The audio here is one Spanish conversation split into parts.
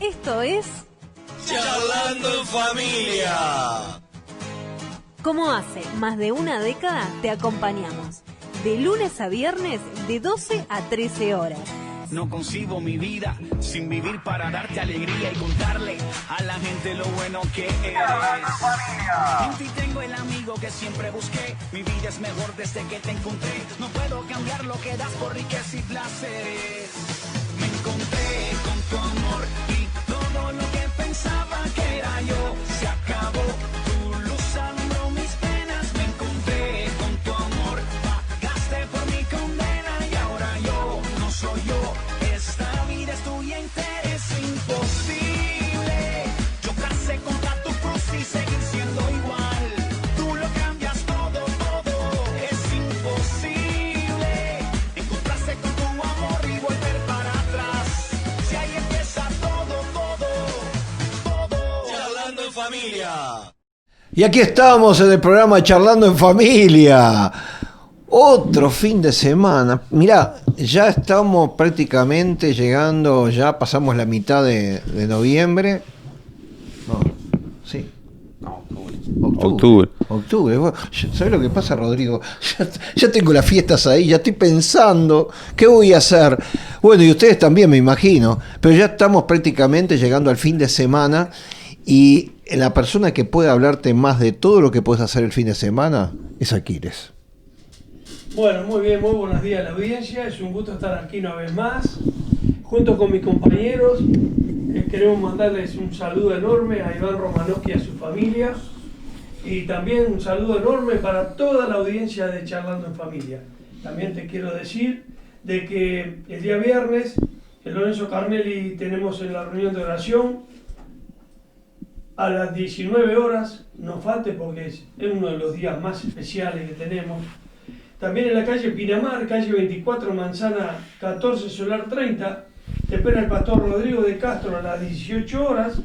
Esto es Charlando en Familia. Como hace más de una década te acompañamos, de lunes a viernes de 12 a 13 horas. No concibo mi vida sin vivir para darte alegría y contarle a la gente lo bueno que eres. En ti tengo el amigo que siempre busqué. Mi vida es mejor desde que te encontré. No puedo cambiar lo que das por riqueza y placeres. Me encontré con tu amor y todo lo que pensaba que era yo se acabó. Tu luz alumbró mis penas. Me encontré con tu amor. Pagaste por mi condena y ahora yo no soy yo. Esta vida es tuya entera. Es imposible chocarse contra tu cruz y seguir siendo igual. Tú lo cambias todo, todo. Es imposible encontrarse con tu amor y volver para atrás. Si ahí empieza todo, todo, todo. Charlando en Familia. Y aquí estamos en el programa Charlando en Familia. Otro fin de semana. Mirá, ya estamos prácticamente llegando, ya pasamos la mitad de noviembre. No, sí. No, Octubre. Bueno, ¿sabes lo que pasa, Rodrigo? Ya tengo las fiestas ahí, ya estoy pensando qué voy a hacer. Bueno, y ustedes también, me imagino. Pero ya estamos prácticamente llegando al fin de semana. Y la persona que puede hablarte más de todo lo que puedes hacer el fin de semana es Aquiles. Bueno, muy bien, muy buenos días a la audiencia. Es un gusto estar aquí una vez más, junto con mis compañeros. Queremos mandarles un saludo enorme a Iván Romanowski y a su familia. Y también un saludo enorme para toda la audiencia de Charlando en Familia. También te quiero decir de que el día viernes, en Lorenzo Carnelli, tenemos en la reunión de oración a las 19 horas. No falte porque es uno de los días más especiales que tenemos. También en la calle Pinamar, calle 24, manzana 14, solar 30, te espera el pastor Rodrigo de Castro a las 18 horas.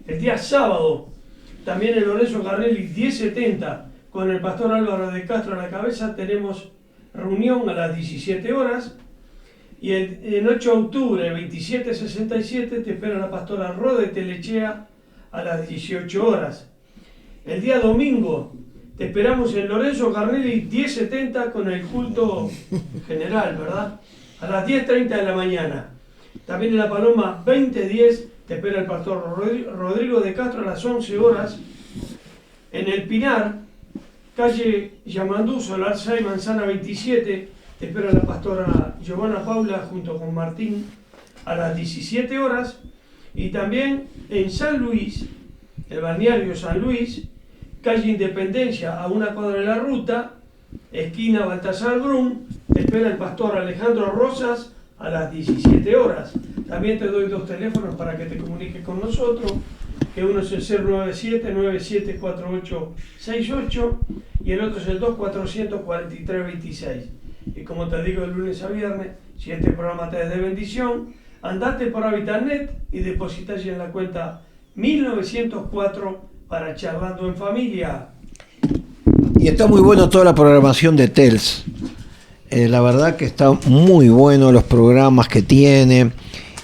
El día sábado, también en Lorenzo Carnelli 1070, con el pastor Álvaro de Castro a la cabeza, tenemos reunión a las 17 horas. Y el 8 de octubre, 2767, te espera la pastora Rode Telechea a las 18 horas. El día domingo, te esperamos en Lorenzo Carnelli 1070 con el culto general, ¿verdad? A las 10:30 de la mañana. También en La Paloma 2010 te espera el pastor Rodrigo de Castro a las 11 horas. En El Pinar, calle Yamandú, solar 6, manzana 27, te espera la pastora Giovanna Paula junto con Martín a las 17 horas. Y también en San Luis, el balneario San Luis, calle Independencia, a una cuadra de la ruta, esquina Baltasar Brum, te espera el pastor Alejandro Rosas a las 17 horas. También te doy dos teléfonos para que te comuniques con nosotros, que uno es el 097-974868 y el otro es el 2443-26. Y como te digo, de lunes a viernes, si este programa te es de bendición, andate por Habitatnet y depositas en la cuenta 1904 para Charlando en Familia. Y está muy bueno toda la programación de TELS. La verdad que está muy bueno los programas que tiene.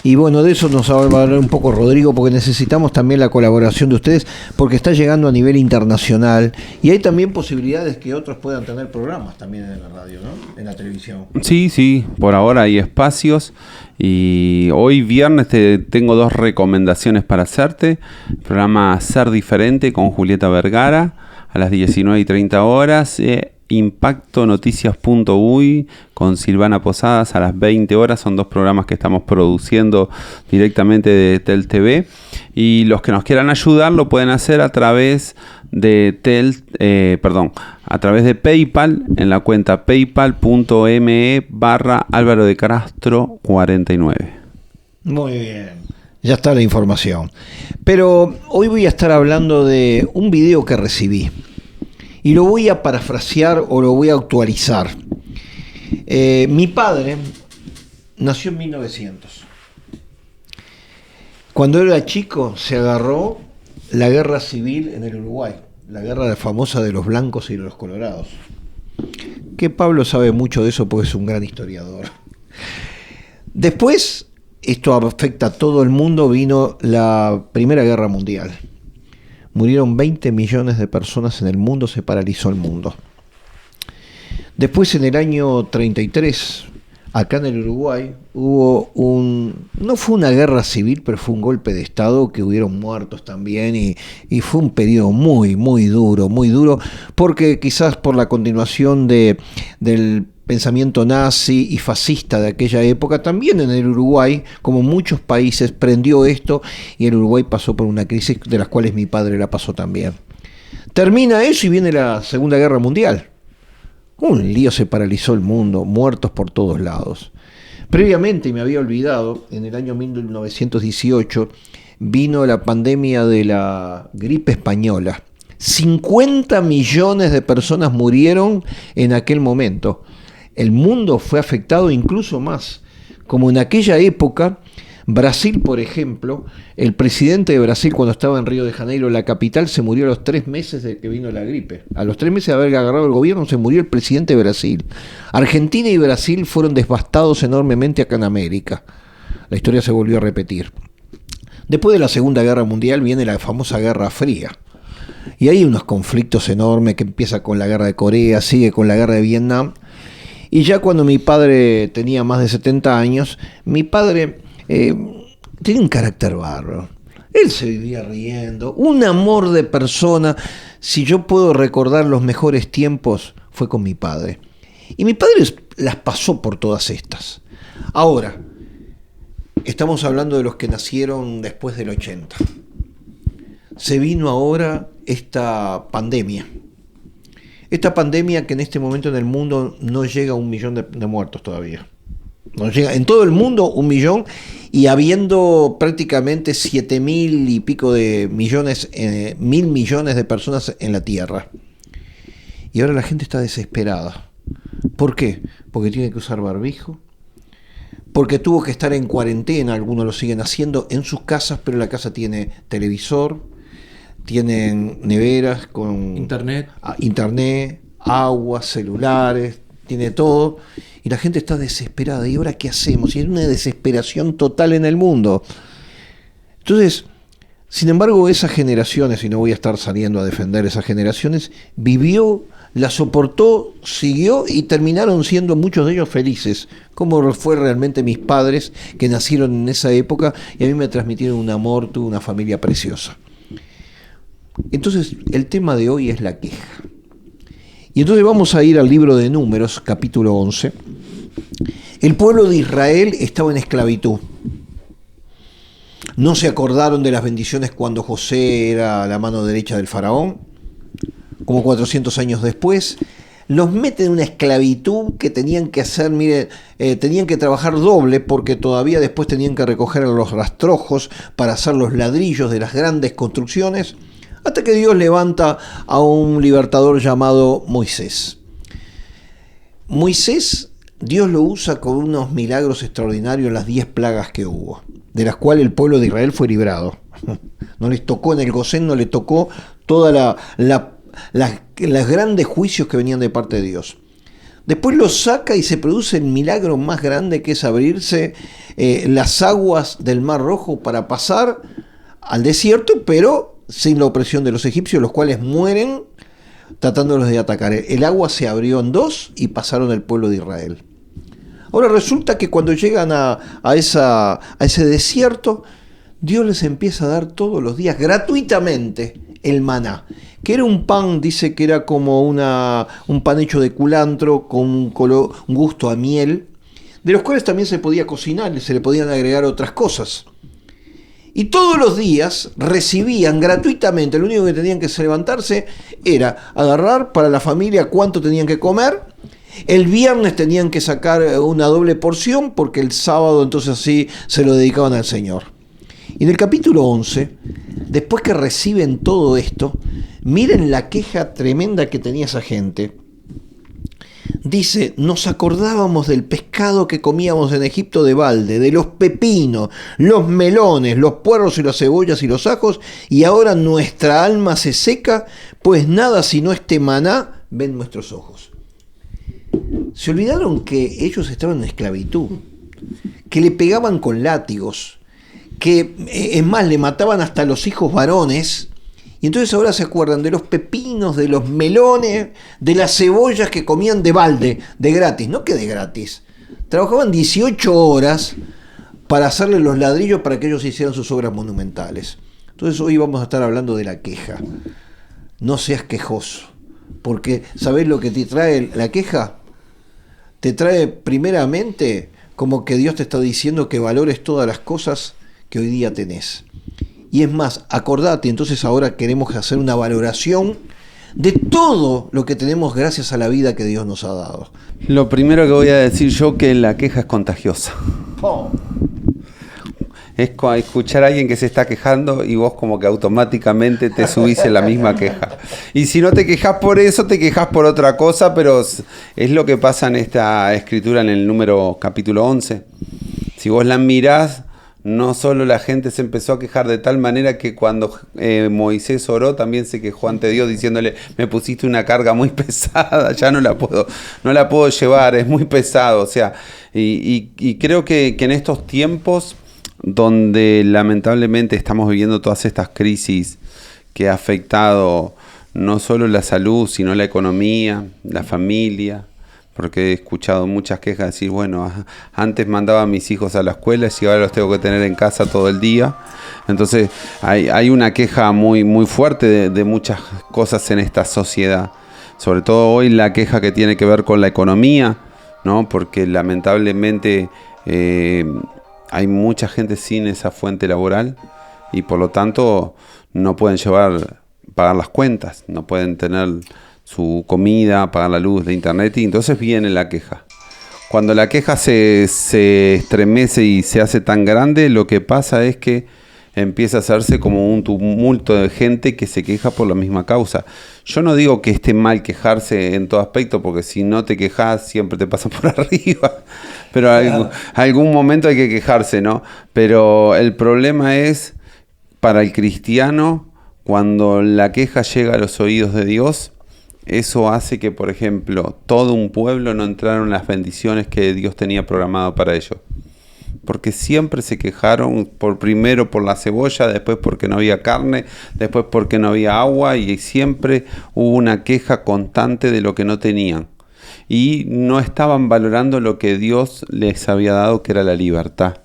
Y bueno, de eso nos va a hablar un poco Rodrigo, porque necesitamos también la colaboración de ustedes, porque está llegando a nivel internacional. Y hay también posibilidades que otros puedan tener programas también en la radio, ¿no? En la televisión. Sí, por ahora hay espacios. Y hoy viernes tengo dos recomendaciones para hacerte. El programa Ser Diferente con Julieta Vergara a las 19:30 horas. Impactonoticias.uy con Silvana Posadas a las 20 horas. Son dos programas que estamos produciendo directamente de Tel TV. Y los que nos quieran ayudar lo pueden hacer a través de a través de PayPal en la cuenta paypal.me/Álvaro de Castro 49. Muy bien, ya está la información. Pero hoy voy a estar hablando de un video que recibí. Y lo voy a parafrasear o lo voy a actualizar. Mi padre nació en 1900. Cuando era chico se agarró la guerra civil en el Uruguay, la guerra famosa de los blancos y los colorados. Que Pablo sabe mucho de eso porque es un gran historiador. Después esto afecta a todo el mundo, vino la Primera Guerra Mundial. Murieron 20 millones de personas en el mundo, se paralizó el mundo. Después, en el año 33, acá en el Uruguay, hubo no fue una guerra civil, pero fue un golpe de Estado, que hubieron muertos también, y fue un periodo muy duro, porque quizás por la continuación del pensamiento nazi y fascista de aquella época, también en el Uruguay, como muchos países, prendió esto, y el Uruguay pasó por una crisis de las cuales mi padre la pasó también. Termina eso y viene la Segunda Guerra Mundial. Un lío, se paralizó el mundo, muertos por todos lados. Previamente, y me había olvidado, en el año 1918 vino la pandemia de la gripe española. 50 millones de personas murieron en aquel momento. El mundo fue afectado incluso más. Como en aquella época, Brasil, por ejemplo, el presidente de Brasil, cuando estaba en Río de Janeiro, la capital, se murió a los 3 meses de que vino la gripe. A los 3 meses de haber agarrado el gobierno, se murió el presidente de Brasil. Argentina y Brasil fueron devastados enormemente acá en América. La historia se volvió a repetir. Después de la Segunda Guerra Mundial viene la famosa Guerra Fría. Y hay unos conflictos enormes que empieza con la Guerra de Corea, sigue con la Guerra de Vietnam. Y ya cuando mi padre tenía más de 70 años, mi padre tenía un carácter bárbaro. Él se vivía riendo, un amor de persona. Si yo puedo recordar los mejores tiempos, fue con mi padre. Y mi padre las pasó por todas estas. Ahora, estamos hablando de los que nacieron después del 80. Se vino ahora esta pandemia. Esta pandemia que en este momento en el mundo no llega a 1 millón de muertos todavía. No llega en todo el mundo 1 millón, y habiendo prácticamente 7.000 y pico de millones, 1.000 millones de personas en la Tierra. Y ahora la gente está desesperada. ¿Por qué? Porque tiene que usar barbijo, porque tuvo que estar en cuarentena, algunos lo siguen haciendo en sus casas, pero la casa tiene televisor, tienen neveras con internet, agua, celulares, tiene todo, y la gente está desesperada. ¿Y ahora qué hacemos? Y hay una desesperación total en el mundo. Entonces, sin embargo, esas generaciones, y no voy a estar saliendo a defender esas generaciones, vivió, la soportó, siguió, y terminaron siendo muchos de ellos felices, como fue realmente mis padres, que nacieron en esa época, y a mí me transmitieron un amor, tuve una familia preciosa. Entonces, el tema de hoy es la queja. Y entonces vamos a ir al libro de Números, capítulo 11. El pueblo de Israel estaba en esclavitud. No se acordaron de las bendiciones cuando José era la mano derecha del faraón. Como 400 años después, los meten en una esclavitud que tenían que hacer, tenían que trabajar doble, porque todavía después tenían que recoger los rastrojos para hacer los ladrillos de las grandes construcciones, hasta que Dios levanta a un libertador llamado Moisés. Moisés, Dios lo usa con unos milagros extraordinarios en las 10 plagas que hubo, de las cuales el pueblo de Israel fue librado. No les tocó en el Gosén, no les tocó toda los grandes juicios que venían de parte de Dios. Después los saca y se produce el milagro más grande, que es abrirse las aguas del Mar Rojo para pasar al desierto, pero sin la opresión de los egipcios, los cuales mueren tratándolos de atacar. El agua se abrió en 2 y pasaron el pueblo de Israel. Ahora resulta que cuando llegan a ese desierto, Dios les empieza a dar todos los días gratuitamente el maná, que era un pan, dice que era como un pan hecho de culantro con un gusto a miel, de los cuales también se podía cocinar y se le podían agregar otras cosas. Y todos los días recibían gratuitamente, lo único que tenían que levantarse era agarrar para la familia cuánto tenían que comer. El viernes tenían que sacar una doble porción, porque el sábado entonces así se lo dedicaban al Señor. Y en el capítulo 11, después que reciben todo esto, miren la queja tremenda que tenía esa gente. Dice, nos acordábamos del pescado que comíamos en Egipto de balde, de los pepinos, los melones, los puerros y las cebollas y los ajos, y ahora nuestra alma se seca, pues nada sino este maná ven nuestros ojos. Se olvidaron que ellos estaban en esclavitud, que le pegaban con látigos, que es más, le mataban hasta a los hijos varones. Y entonces ahora se acuerdan de los pepinos, de los melones, de las cebollas que comían de balde, de gratis, no que de gratis. Trabajaban 18 horas para hacerle los ladrillos para que ellos hicieran sus obras monumentales. Entonces hoy vamos a estar hablando de la queja. No seas quejoso, porque ¿sabés lo que te trae la queja? Te trae primeramente como que Dios te está diciendo que valores todas las cosas que hoy día tenés. Y es más, acordate, entonces ahora queremos hacer una valoración de todo lo que tenemos gracias a la vida que Dios nos ha dado. Lo primero que voy a decir yo, que la queja es contagiosa. Es escuchar a alguien que se está quejando y vos como que automáticamente te subís en la misma queja. Y si no te quejas por eso, te quejas por otra cosa, pero es lo que pasa en esta escritura en el número capítulo 11. Si vos la mirás, no solo la gente se empezó a quejar de tal manera que cuando Moisés oró también se quejó ante Dios diciéndole: me pusiste una carga muy pesada, ya no la puedo llevar, es muy pesado. O sea, y creo que en estos tiempos donde lamentablemente estamos viviendo todas estas crisis que ha afectado no solo la salud, sino la economía, la familia, porque he escuchado muchas quejas decir, bueno, antes mandaba a mis hijos a la escuela y ahora los tengo que tener en casa todo el día. Entonces hay una queja muy, muy fuerte de muchas cosas en esta sociedad. Sobre todo hoy la queja que tiene que ver con la economía, ¿no? Porque lamentablemente hay mucha gente sin esa fuente laboral y por lo tanto no pueden pagar las cuentas, no pueden tener su comida, pagar la luz de internet, y entonces viene la queja. Cuando la queja se estremece y se hace tan grande, lo que pasa es que empieza a hacerse como un tumulto de gente que se queja por la misma causa. Yo no digo que esté mal quejarse en todo aspecto, porque si no te quejas siempre te pasan por arriba, pero algún momento hay que quejarse, ¿no? Pero el problema es, para el cristiano, cuando la queja llega a los oídos de Dios, eso hace que, por ejemplo, todo un pueblo no entraron en las bendiciones que Dios tenía programado para ellos. Porque siempre se quejaron, primero por la cebolla, después porque no había carne, después porque no había agua, y siempre hubo una queja constante de lo que no tenían. Y no estaban valorando lo que Dios les había dado, que era la libertad.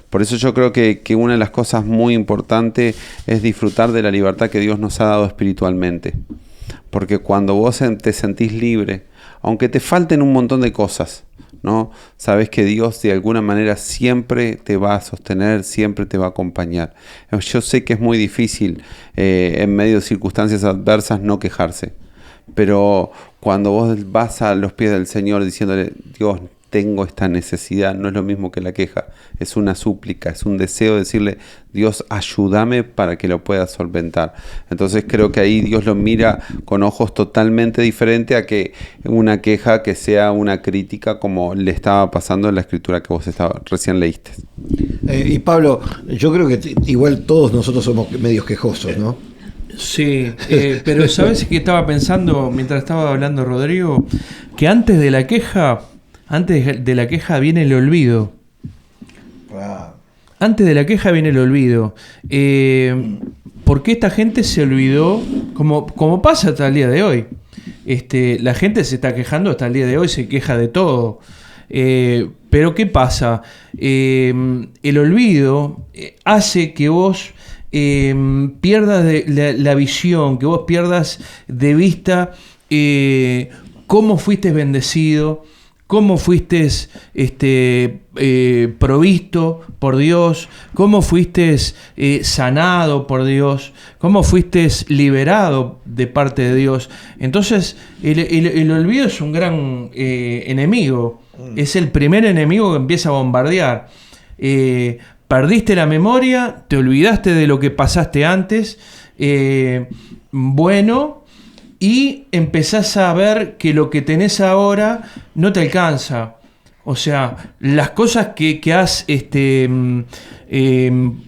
Por eso yo creo que una de las cosas muy importantes es disfrutar de la libertad que Dios nos ha dado espiritualmente. Porque cuando vos te sentís libre, aunque te falten un montón de cosas, ¿no? Sabes que Dios de alguna manera siempre te va a sostener, siempre te va a acompañar. Yo sé que es muy difícil en medio de circunstancias adversas no quejarse, pero cuando vos vas a los pies del Señor diciéndole: Dios, tengo esta necesidad, no es lo mismo que la queja, es una súplica, es un deseo de decirle: Dios, ayúdame para que lo pueda solventar. Entonces creo que ahí Dios lo mira con ojos totalmente diferentes a que una queja que sea una crítica, como le estaba pasando en la escritura que vos recién leíste. Y Pablo, yo creo que igual todos nosotros somos medios quejosos, ¿no? Sí, pero ¿sabes qué estaba pensando mientras estaba hablando Rodrigo? Que antes de la queja viene el olvido. Antes de la queja viene el olvido. Porque esta gente se olvidó, como pasa hasta el día de hoy. La gente se está quejando hasta el día de hoy, se queja de todo. Pero ¿qué pasa? El olvido hace que vos pierdas la visión, que vos pierdas de vista cómo fuiste bendecido, cómo fuiste provisto por Dios, cómo fuiste sanado por Dios, cómo fuiste liberado de parte de Dios. Entonces, el olvido es un gran enemigo. Es el primer enemigo que empieza a bombardear. Perdiste la memoria, te olvidaste de lo que pasaste antes, y empezás a ver que lo que tenés ahora no te alcanza. O sea, las cosas que has,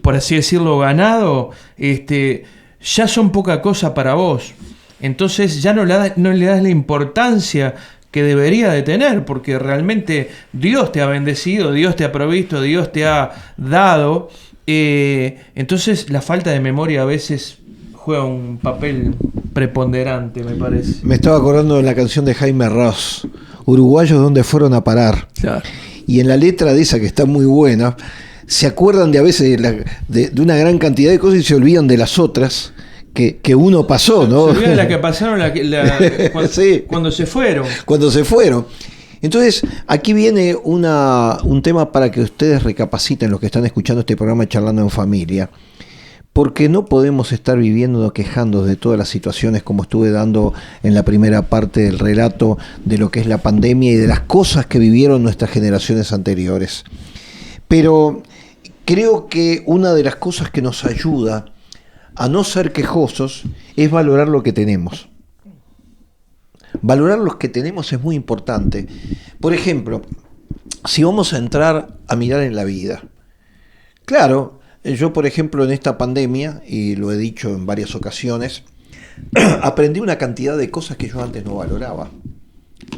por así decirlo, ganado, ya son poca cosa para vos. Entonces ya no le das la importancia que debería de tener, porque realmente Dios te ha bendecido, Dios te ha provisto, Dios te ha dado. Entonces la falta de memoria a veces juega un papel preponderante, me parece. Me estaba acordando de la canción de Jaime Ross, Uruguayos ¿dónde fueron a parar? Claro. Y en la letra de esa, que está muy buena, se acuerdan de a veces de una gran cantidad de cosas y se olvidan de las otras que uno pasó, ¿no? Se olvidan de las que pasaron cuando, sí. cuando se fueron. Cuando se fueron. Entonces, aquí viene un tema para que ustedes recapaciten, los que están escuchando este programa Charlando en Familia. Porque no podemos estar viviendo quejando de todas las situaciones como estuve dando en la primera parte del relato de lo que es la pandemia y de las cosas que vivieron nuestras generaciones anteriores. Pero creo que una de las cosas que nos ayuda a no ser quejosos es valorar lo que tenemos. Valorar lo que tenemos es muy importante. Por ejemplo, si vamos a entrar a mirar en la vida. Claro, yo por ejemplo en esta pandemia, y lo he dicho en varias ocasiones, aprendí una cantidad de cosas que yo antes no valoraba.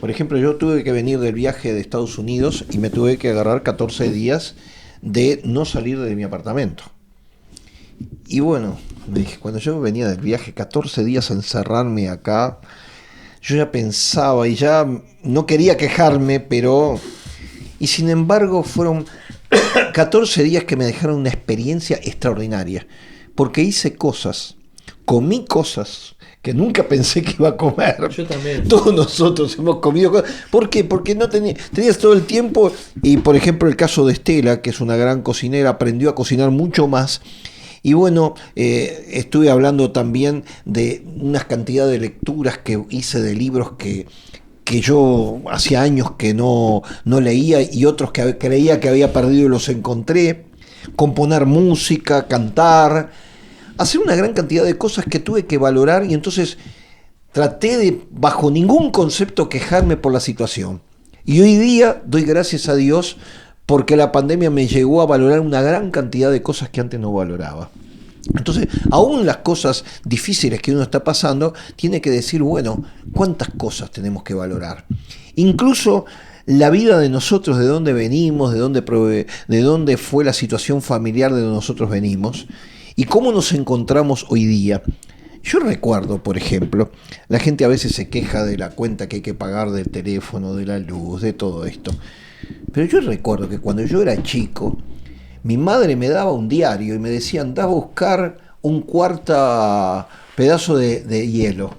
Por ejemplo, yo tuve que venir del viaje de Estados Unidos y me tuve que agarrar 14 días de no salir de mi apartamento. Y bueno, me dije, cuando yo venía del viaje, 14 días a encerrarme acá, yo ya pensaba y ya no quería quejarme, pero... Y sin embargo fueron 14 días que me dejaron una experiencia extraordinaria, porque hice cosas, comí cosas que nunca pensé que iba a comer. Yo también. Todos nosotros hemos comido cosas. ¿Por qué? Porque no tenías todo el tiempo. Y por ejemplo el caso de Estela, que es una gran cocinera, aprendió a cocinar mucho más. Y bueno, estuve hablando también de unas cantidad de lecturas que hice de libros que yo hacía años que no leía y otros que creía que había perdido y los encontré. Componer música, cantar, hacer una gran cantidad de cosas que tuve que valorar, y entonces traté de, bajo ningún concepto, quejarme por la situación. Y hoy día doy gracias a Dios porque la pandemia me llegó a valorar una gran cantidad de cosas que antes no valoraba. Entonces, aún las cosas difíciles que uno está pasando, tiene que decir, bueno, ¿cuántas cosas tenemos que valorar? Incluso la vida de nosotros, de dónde venimos, de dónde fue la situación familiar de donde nosotros venimos, y cómo nos encontramos hoy día. Yo recuerdo, por ejemplo, la gente a veces se queja de la cuenta que hay que pagar del teléfono, de la luz, de todo esto. Pero yo recuerdo que cuando yo era chico, mi madre me daba un diario y me decía, andá a buscar un cuarto pedazo de hielo.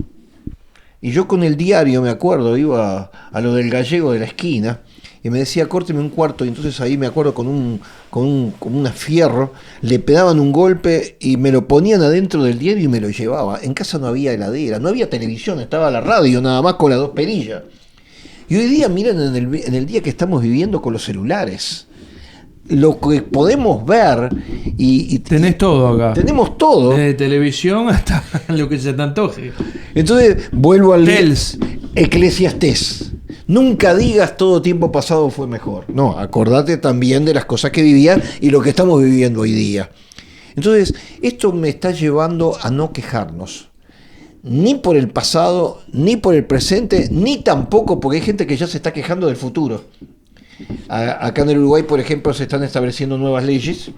Y yo con el diario, me acuerdo, iba a lo del gallego de la esquina y me decía, córteme un cuarto. Y entonces ahí me acuerdo con un fierro, le pegaban un golpe y me lo ponían adentro del diario y me lo llevaba. En casa no había heladera, no había televisión, estaba la radio nada más con las dos perillas. Y hoy día, miren, en el día que estamos viviendo con los celulares, lo que podemos ver y tenés todo acá. Tenemos todo. Desde televisión hasta lo que se te antoje. Entonces, vuelvo al Tels. Eclesiastés. Nunca digas todo tiempo pasado fue mejor. No, acordate también de las cosas que vivías y lo que estamos viviendo hoy día. Entonces, esto me está llevando a no quejarnos. Ni por el pasado, ni por el presente, ni tampoco porque hay gente que ya se está quejando del futuro. Acá en el Uruguay, por ejemplo, se están estableciendo nuevas leyes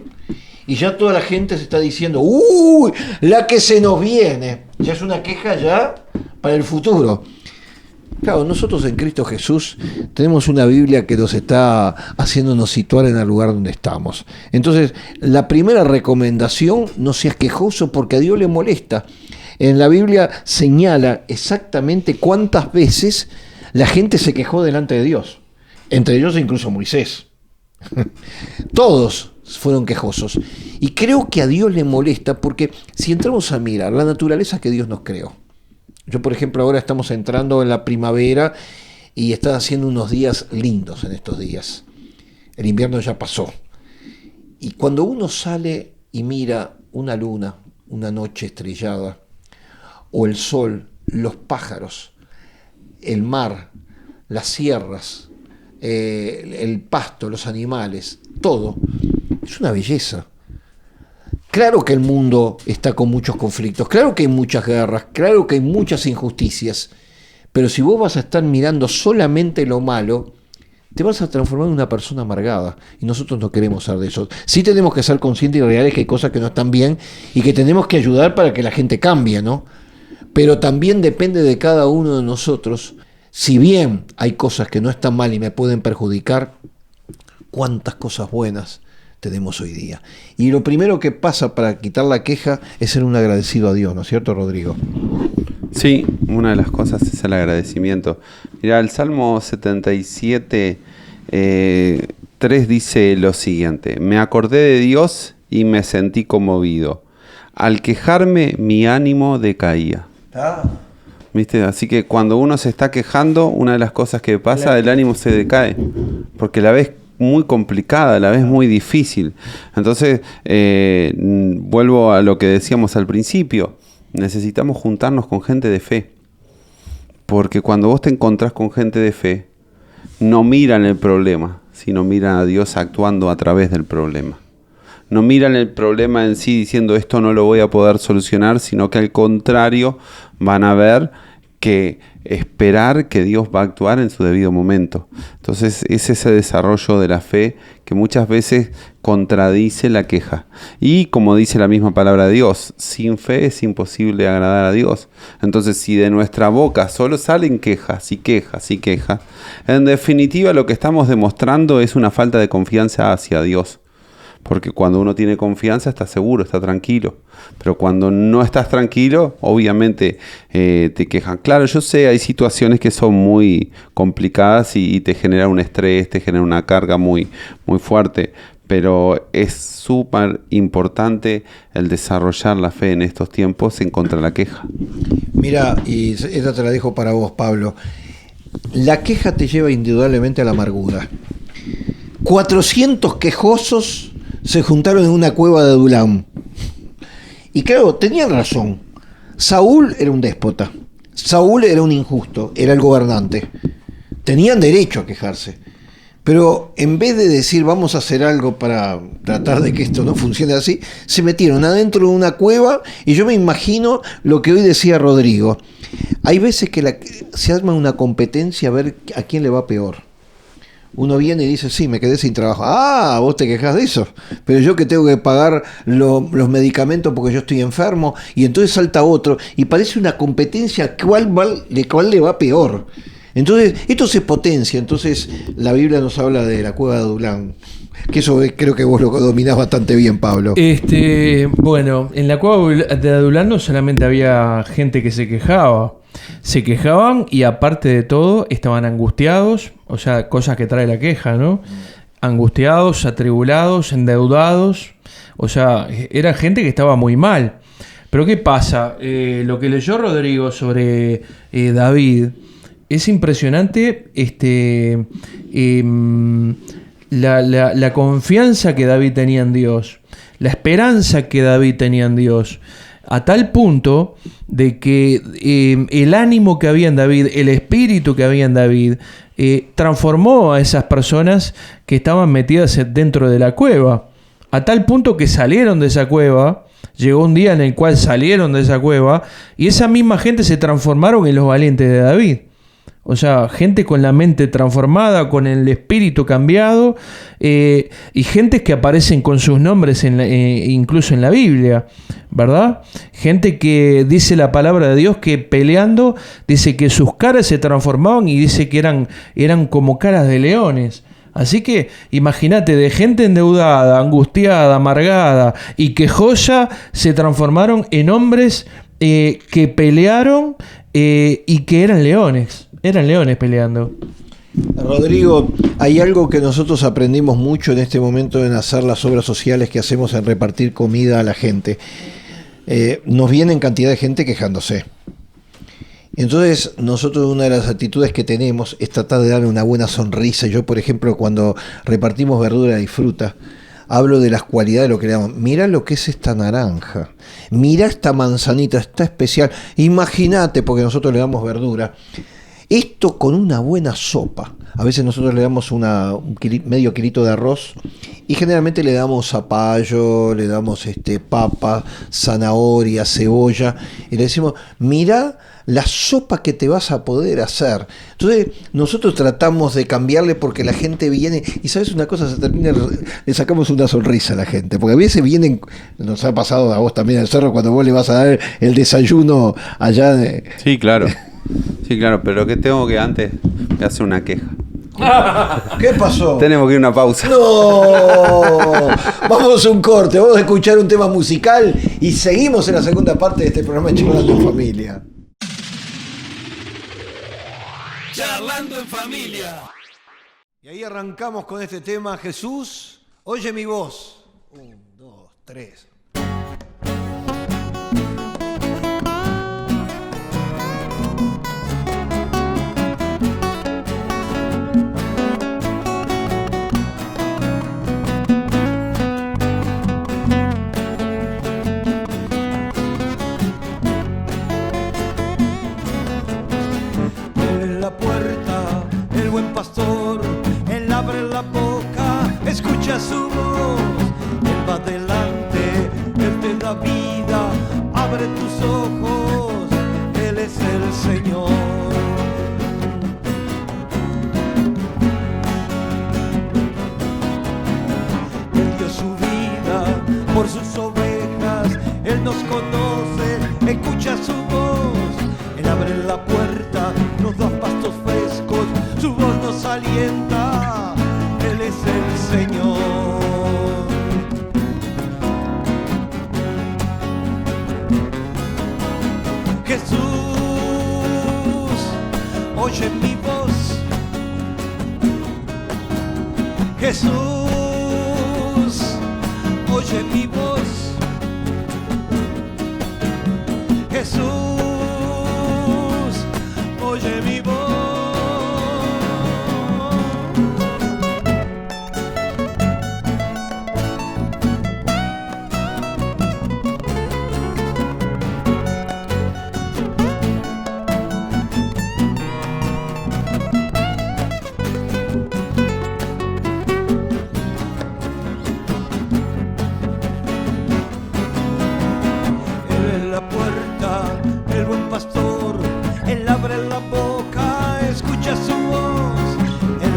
y ya toda la gente se está diciendo, ¡uy! La que se nos viene. Ya es una queja ya para el futuro. Claro, nosotros en Cristo Jesús tenemos una Biblia que nos está haciéndonos situar en el lugar donde estamos. Entonces, la primera recomendación, no seas quejoso porque a Dios le molesta. En la Biblia señala exactamente cuántas veces la gente se quejó delante de Dios. Entre ellos incluso Moisés. Todos fueron quejosos. Y creo que a Dios le molesta porque si entramos a mirar la naturaleza que Dios nos creó. Yo, por ejemplo, ahora estamos entrando en la primavera y están haciendo unos días lindos en estos días. El invierno ya pasó. Y cuando uno sale y mira una luna, una noche estrellada, o el sol, los pájaros, el mar, las sierras, el pasto, los animales, todo, es una belleza. Claro que el mundo está con muchos conflictos, claro que hay muchas guerras, claro que hay muchas injusticias, Pero si vos vas a estar mirando solamente lo malo, te vas a transformar en una persona amargada. Y nosotros no queremos ser de eso. Sí tenemos que ser conscientes y reales que hay cosas que no están bien y que tenemos que ayudar para que la gente cambie, ¿no? Pero también depende de cada uno de nosotros. Si bien hay cosas que no están mal y me pueden perjudicar, cuántas cosas buenas tenemos hoy día. Y lo primero que pasa para quitar la queja es ser un agradecido a Dios, ¿no es cierto, Rodrigo? Sí, una de las cosas es el agradecimiento. Mira, el Salmo 77, 3 dice lo siguiente: me acordé de Dios y me sentí conmovido. Al quejarme, mi ánimo decaía. ¿Viste? Así que cuando uno se está quejando, una de las cosas que pasa, el ánimo se decae, porque la ves muy complicada, la ves muy difícil. Entonces, vuelvo a lo que decíamos al principio. Necesitamos juntarnos con gente de fe, porque cuando vos te encontrás con gente de fe, no miran el problema, sino miran a Dios actuando a través del problema. No miran el problema en sí diciendo esto no lo voy a poder solucionar, sino que al contrario van a ver que esperar que Dios va a actuar en su debido momento. Entonces es ese desarrollo de la fe que muchas veces contradice la queja. Y como dice la misma palabra de Dios, sin fe es imposible agradar a Dios. Entonces si de nuestra boca solo salen quejas y quejas y quejas, en definitiva lo que estamos demostrando es una falta de confianza hacia Dios. Porque cuando uno tiene confianza está seguro, está tranquilo. Pero cuando no estás tranquilo, obviamente te quejan. Claro, yo sé, hay situaciones que son muy complicadas y te generan un estrés, te generan una carga muy, muy fuerte. Pero es súper importante el desarrollar la fe en estos tiempos en contra de la queja. Mira, y esta te la dejo para vos, Pablo. La queja te lleva indudablemente a la amargura. 400 quejosos se juntaron en una cueva de Adulam. Y claro, tenían razón. Saúl era un déspota. Saúl era un injusto, era el gobernante. Tenían derecho a quejarse. Pero en vez de decir vamos a hacer algo para tratar de que esto no funcione así, se metieron adentro de una cueva y yo me imagino lo que hoy decía Rodrigo. Hay veces que se arma una competencia a ver a quién le va peor. Uno viene y dice, sí, me quedé sin trabajo. Ah, vos te quejás de eso. Pero yo que tengo que pagar los medicamentos porque yo estoy enfermo. Y entonces salta otro. Y parece una competencia, ¿cuál le va peor? Entonces, esto se potencia. Entonces, la Biblia nos habla de la cueva de Adulam. Que eso creo que vos lo dominás bastante bien, Pablo. Bueno, en la cueva de Adulam no solamente había gente que se quejaba. Se quejaban y aparte de todo estaban angustiados, o sea, cosas que trae la queja, ¿no? Angustiados, atribulados, endeudados, o sea, era gente que estaba muy mal. Pero ¿qué pasa? Lo que leyó Rodrigo sobre David es impresionante, la confianza que David tenía en Dios, la esperanza que David tenía en Dios. A tal punto de que el ánimo que había en David, el espíritu que había en David, transformó a esas personas que estaban metidas dentro de la cueva. A tal punto que salieron de esa cueva, llegó un día en el cual salieron de esa cueva y esa misma gente se transformaron en los valientes de David. O sea, gente con la mente transformada, con el espíritu cambiado, y gentes que aparecen con sus nombres incluso en la Biblia, ¿verdad? Gente que dice la palabra de Dios que peleando, dice que sus caras se transformaban y dice que eran como caras de leones. Así que imagínate, de gente endeudada, angustiada, amargada y quejosa, se transformaron en hombres que pelearon y que eran leones. Eran leones peleando. Rodrigo, hay algo que nosotros aprendimos mucho en este momento en hacer las obras sociales que hacemos en repartir comida a la gente. Nos vienen cantidad de gente quejándose. Entonces, nosotros una de las actitudes que tenemos es tratar de darle una buena sonrisa. Yo, por ejemplo, cuando repartimos verdura y fruta, hablo de las cualidades de lo que le damos. Mirá lo que es esta naranja. Mirá esta manzanita, está especial. Imagínate, porque nosotros le damos verdura. Esto con una buena sopa, a veces nosotros le damos medio kilito de arroz y generalmente le damos zapallo, le damos papa, zanahoria, cebolla y le decimos, mira la sopa que te vas a poder hacer. Entonces nosotros tratamos de cambiarle porque la gente viene y sabes una cosa, le sacamos una sonrisa a la gente, porque a veces vienen, nos ha pasado a vos también al cerro cuando vos le vas a dar el desayuno allá Sí, claro. Sí, claro, pero que tengo que antes me hace una queja. ¿Qué pasó? Tenemos que ir a una pausa. No, vamos a un corte, vamos a escuchar un tema musical y seguimos en la segunda parte de este programa de Charlando en Familia. Charlando en familia. Y ahí arrancamos con este tema, Jesús, oye mi voz. 1, 2, 3. Pastor, él abre la boca, escucha su voz, él va adelante, él te da vida, abre tus ojos, él es el Señor. Él dio su vida por sus ovejas, él nos conoce, escucha su voz, él abre la puerta, nos da pastos frescos, su voz nos alienta, él es el Señor. Jesús, oye mi voz. Jesús, oye mi voz. Jesús, oye mi voz.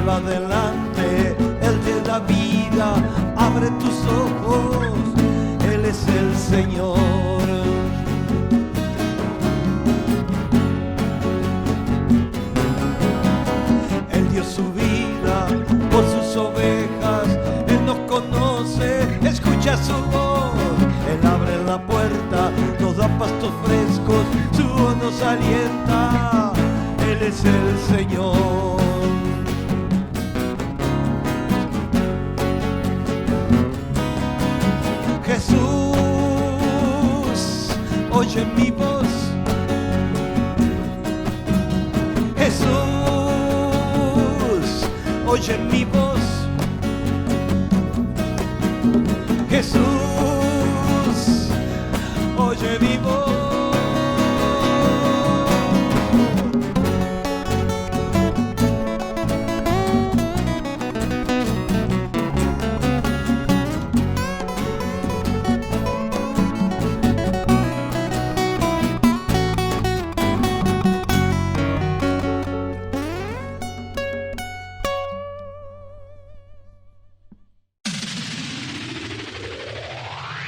Adelante, él te da vida, abre tus ojos, él es el Señor. Él dio su vida por sus ovejas, él nos conoce, escucha su voz, él abre la puerta, nos da pastos frescos, su voz nos alienta, él es el Señor. Jesús, oye mi voz. Jesús, oye mi voz. Jesús, oye mi voz.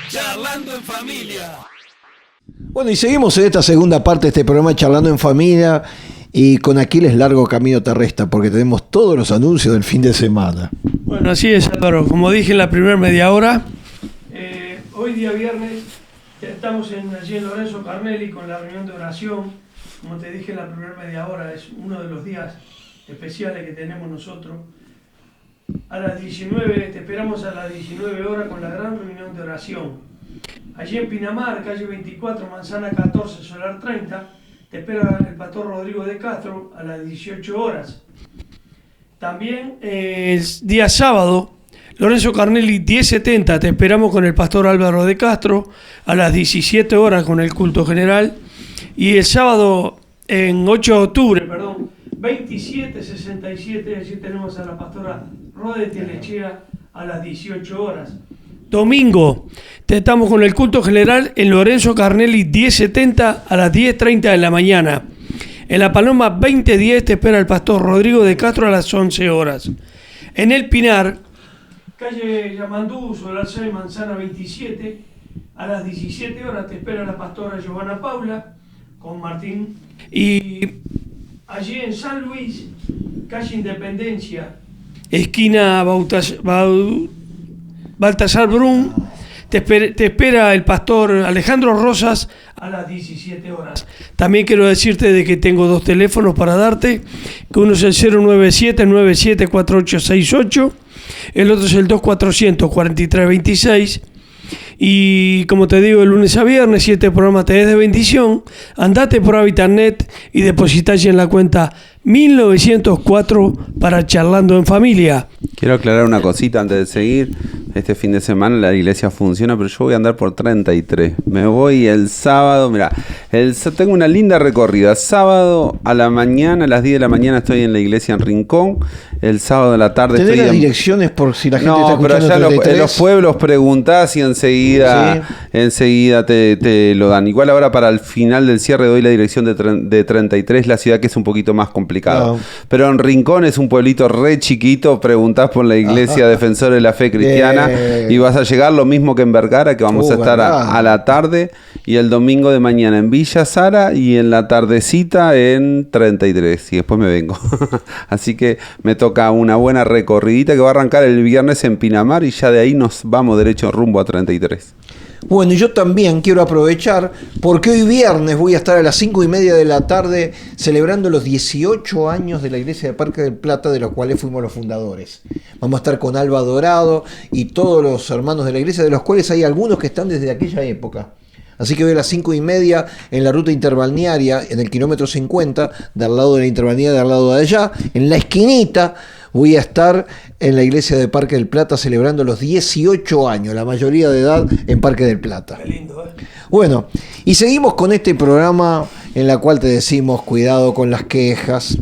Charlando en familia. Bueno, y seguimos en esta segunda parte de este programa Charlando en Familia y con Aquiles largo camino te resta porque tenemos todos los anuncios del fin de semana. Bueno, así es, Álvaro. Como dije en la primera media hora, hoy día viernes estamos allí en Lorenzo Carnelli con la reunión de oración. Como te dije en la primera media hora, es uno de los días especiales que tenemos nosotros. A las 19, te esperamos a las 19 horas con la gran reunión de oración. Allí en Pinamar, calle 24, manzana 14, solar 30, te espera el pastor Rodrigo de Castro a las 18 horas. También el día sábado, Lorenzo Carnelli 1070, te esperamos con el pastor Álvaro de Castro a las 17 horas con el culto general. Y el sábado, en 8 de octubre, 2767. Allí tenemos a la pastora Rode Telechea a las 18 horas. Domingo, estamos con el culto general en Lorenzo Carnelli 1070 a las 10:30 de la mañana. En La Paloma 2010 te espera el pastor Rodrigo de Castro a las 11 horas. En El Pinar, calle Yamandú, sobre la 6 Manzana 27, a las 17 horas te espera la pastora Giovanna Paula con Martín. Y allí en San Luis, calle Independencia, esquina Baltasar Brun, te espera el pastor Alejandro Rosas a las 17 horas. También quiero decirte de que tengo 2 teléfonos para darte, que uno es el 097-974868, el otro es el 2400-4326. Y como te digo, de lunes a viernes, 7 programas te es de bendición. Andate por Habitat.net y deposita allí en la cuenta 1904 para Charlando en Familia. Quiero aclarar una cosita antes de seguir. Este fin de semana la iglesia funciona, pero yo voy a andar por 33. Me voy el sábado, mira, tengo una linda recorrida. Sábado a la mañana, a las 10 de la mañana estoy en la iglesia en Rincón. El sábado de la tarde ¿tenés estoy las direcciones por si la gente está pero escuchando? allá 33? en los pueblos preguntás y enseguida te lo dan. Igual ahora para el final del cierre doy la dirección de 33, la ciudad que es un poquito más complicado. Pero en Rincón es un pueblito re chiquito, preguntás por la iglesia Defensores de la Fe Cristiana y vas a llegar, lo mismo que en Vergara, que vamos a estar a la tarde, y el domingo de mañana en Villa Sara y en la tardecita en 33 y después me vengo. Así que me toca una buena recorridita que va a arrancar el viernes en Pinamar y ya de ahí nos vamos derecho rumbo a 33. Bueno, y yo también quiero aprovechar porque hoy viernes voy a estar a las 5:30 de la tarde celebrando los 18 años de la iglesia de Parque del Plata, de los cuales fuimos los fundadores. Vamos a estar con Alba Dorado y todos los hermanos de la iglesia, de los cuales hay algunos que están desde aquella época. Así que hoy a las 5:30 en la ruta interbalnearia, en el kilómetro 50, del lado de la interbalnearia, del lado de allá, en la esquinita, voy a estar en la iglesia de Parque del Plata celebrando los 18 años, la mayoría de edad en Parque del Plata. Qué lindo, ¿eh? Bueno, y seguimos con este programa en la cual te decimos cuidado con las quejas.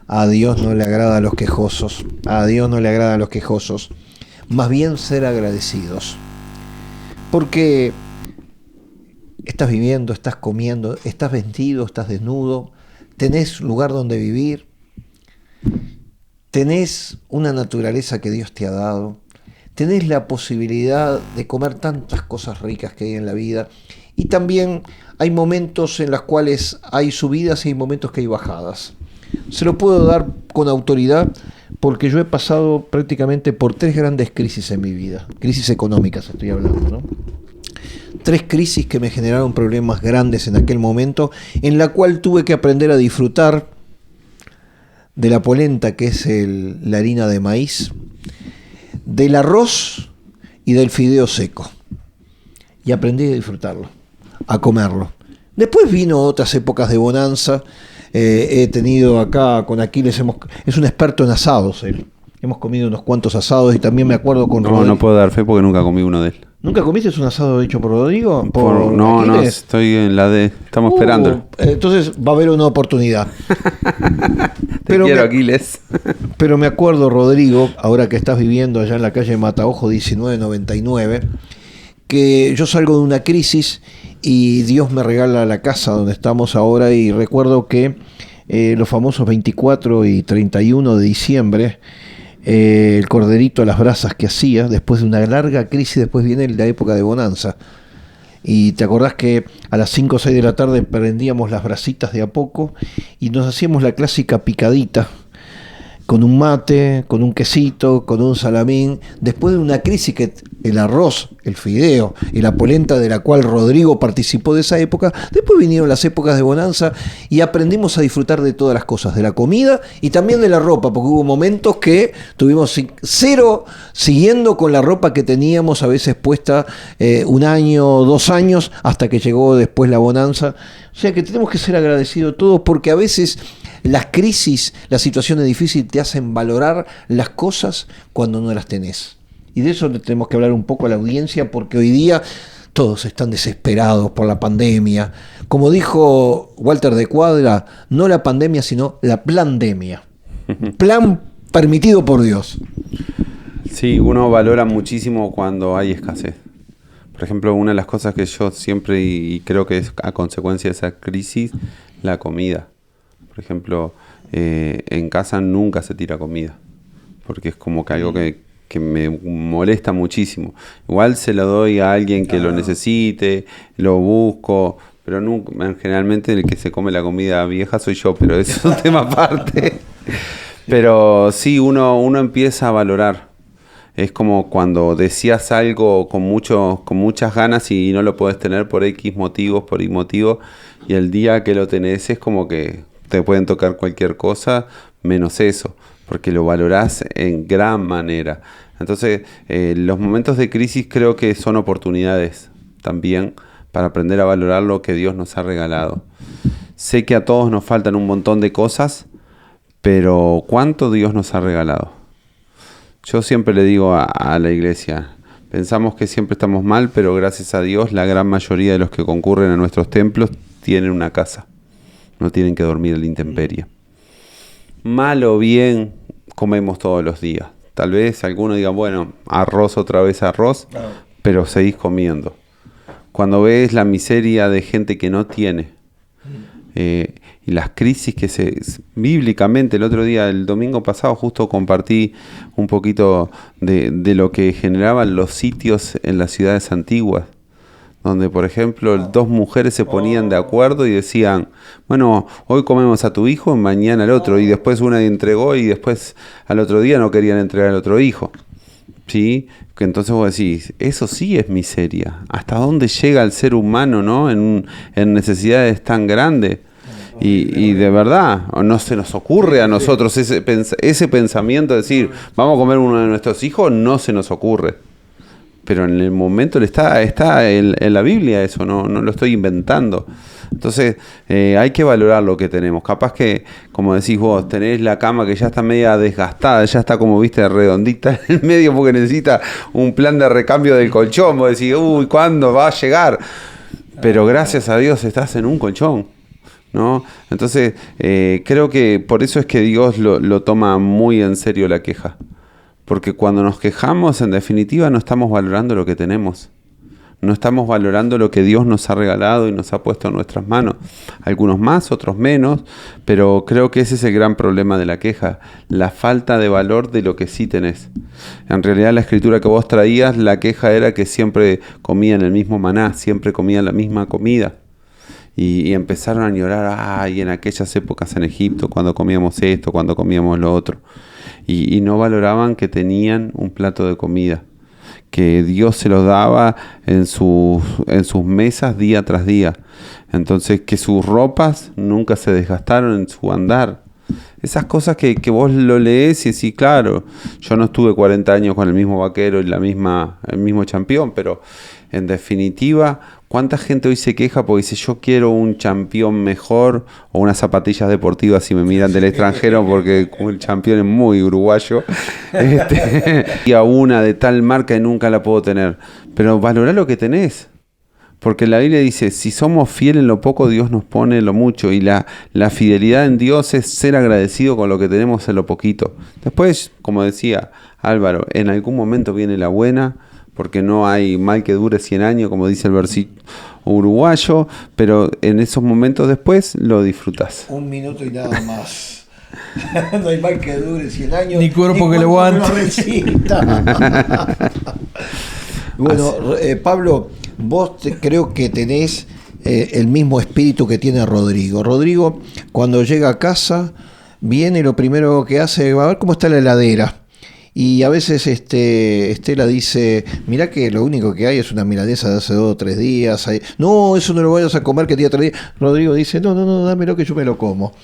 A Dios no le agrada a los quejosos. A Dios no le agrada a los quejosos. Más bien ser agradecidos. Porque estás viviendo, estás comiendo, estás vestido, estás desnudo, tenés lugar donde vivir, tenés una naturaleza que Dios te ha dado, tenés la posibilidad de comer tantas cosas ricas que hay en la vida, y también hay momentos en los cuales hay subidas y hay momentos que hay bajadas. Se lo puedo dar con autoridad porque yo he pasado prácticamente por 3 grandes crisis en mi vida, crisis económicas estoy hablando, ¿no? 3 crisis que me generaron problemas grandes en aquel momento, en la cual tuve que aprender a disfrutar de la polenta, que es la harina de maíz, del arroz y del fideo seco. Y aprendí a disfrutarlo, a comerlo. Después vino otras épocas de bonanza. He tenido acá con Aquiles, es un experto en asados él. Hemos comido unos cuantos asados y también me acuerdo con Rodrigo. No puedo dar fe porque nunca comí uno de él. ¿Nunca comiste un asado hecho por Rodrigo? No, estoy en la de... Estamos esperando. Entonces va a haber una oportunidad. Quiero, Aquiles. Pero me acuerdo, Rodrigo, ahora que estás viviendo allá en la calle Mataojo 1999, que yo salgo de una crisis y Dios me regala la casa donde estamos ahora, y recuerdo que los famosos 24 y 31 de diciembre, el corderito a las brasas que hacía, después de una larga crisis, después viene la época de bonanza. Y te acordás que a las 5 o 6 de la tarde prendíamos las brasitas de a poco y nos hacíamos la clásica picadita con un mate, con un quesito, con un salamín, después de una crisis que el arroz, el fideo y la polenta, de la cual Rodrigo participó de esa época. Después vinieron las épocas de bonanza y aprendimos a disfrutar de todas las cosas, de la comida y también de la ropa, porque hubo momentos que tuvimos 0 siguiendo con la ropa que teníamos a veces puesta 1 año, 2 años, hasta que llegó después la bonanza. O sea que tenemos que ser agradecidos todos, porque a veces las crisis, las situaciones difíciles te hacen valorar las cosas cuando no las tenés. Y de eso le tenemos que hablar un poco a la audiencia, porque hoy día todos están desesperados por la pandemia. Como dijo Walter de Cuadra, no la pandemia, sino la plandemia. Plan permitido por Dios. Sí, uno valora muchísimo cuando hay escasez. Por ejemplo, una de las cosas que yo siempre, y creo que es a consecuencia de esa crisis, la comida. Por ejemplo, en casa nunca se tira comida, porque es como que algo que me molesta muchísimo. Igual se lo doy a alguien que lo necesite, lo busco, pero nunca, generalmente el que se come la comida vieja soy yo, pero eso es un tema aparte. Pero sí, uno empieza a valorar. Es como cuando decías algo con muchas ganas y no lo podés tener por X motivos, por Y motivos, y el día que lo tenés es como que te pueden tocar cualquier cosa menos eso, porque lo valorás en gran manera. Entonces, los momentos de crisis creo que son oportunidades también para aprender a valorar lo que Dios nos ha regalado. Sé que a todos nos faltan un montón de cosas, pero ¿cuánto Dios nos ha regalado? Yo siempre le digo a la iglesia, pensamos que siempre estamos mal, pero gracias a Dios la gran mayoría de los que concurren a nuestros templos tienen una casa. No tienen que dormir a la intemperie. Mal o bien, comemos todos los días. Tal vez algunos digan, bueno, arroz, otra vez arroz, pero seguís comiendo. Cuando ves la miseria de gente que no tiene, y las crisis que bíblicamente, el otro día, el domingo pasado, justo compartí un poquito de lo que generaban los sitios en las ciudades antiguas, donde, por ejemplo, dos mujeres se ponían de acuerdo y decían, bueno, hoy comemos a tu hijo, mañana al otro, y después una entregó y después al otro día no querían entregar al otro hijo. ¿Sí? Que entonces vos decís, eso sí es miseria. ¿Hasta dónde llega el ser humano, no? En necesidades tan grandes. Y de verdad, no se nos ocurre a nosotros ese pensamiento de decir, vamos a comer uno de nuestros hijos, no se nos ocurre. Pero en el momento está en la Biblia eso, no lo estoy inventando. Entonces hay que valorar lo que tenemos. Capaz que, como decís vos, tenés la cama que ya está media desgastada, ya está como viste redondita en el medio porque necesita un plan de recambio del colchón. Vos decís, uy, ¿cuándo va a llegar? Pero gracias a Dios estás en un colchón, ¿no? Entonces creo que por eso es que Dios lo toma muy en serio la queja. Porque cuando nos quejamos, en definitiva, no estamos valorando lo que tenemos. No estamos valorando lo que Dios nos ha regalado y nos ha puesto en nuestras manos. Algunos más, otros menos, pero creo que ese es el gran problema de la queja, la falta de valor de lo que sí tenés. En realidad, la escritura que vos traías, la queja era que siempre comían el mismo maná, siempre comían la misma comida. Y empezaron a añorar, en aquellas épocas en Egipto, cuando comíamos esto, cuando comíamos lo otro. Y no valoraban que tenían un plato de comida, que Dios se los daba en sus mesas día tras día. Entonces, que sus ropas nunca se desgastaron en su andar. Esas cosas que vos lo lees y decís, claro, yo no estuve 40 años con el mismo vaquero y el mismo champión, pero en definitiva, ¿cuánta gente hoy se queja porque dice yo quiero un champión mejor o unas zapatillas deportivas si me miran del extranjero porque el champión es muy uruguayo y a una de tal marca y nunca la puedo tener? Pero valorá lo que tenés, porque la Biblia dice, si somos fieles en lo poco, Dios nos pone en lo mucho, y la fidelidad en Dios es ser agradecido con lo que tenemos en lo poquito. Después, como decía Álvaro, en algún momento viene la buena, porque no hay mal que dure 100 años, como dice el versículo uruguayo, pero en esos momentos después lo disfrutas. 1 minuto y nada más. No hay mal que dure 100 años. Ni cuerpo que lo aguante. Bueno, Pablo, vos creo que tenés el mismo espíritu que tiene Rodrigo. Rodrigo, cuando llega a casa, viene y lo primero que hace, va a ver cómo está la heladera. Y a veces Estela dice, mirá que lo único que hay es una milanesa de hace 2 o 3 días. No, eso no lo vayas a comer que tiene 3 días. Rodrigo dice, no, dámelo que yo me lo como.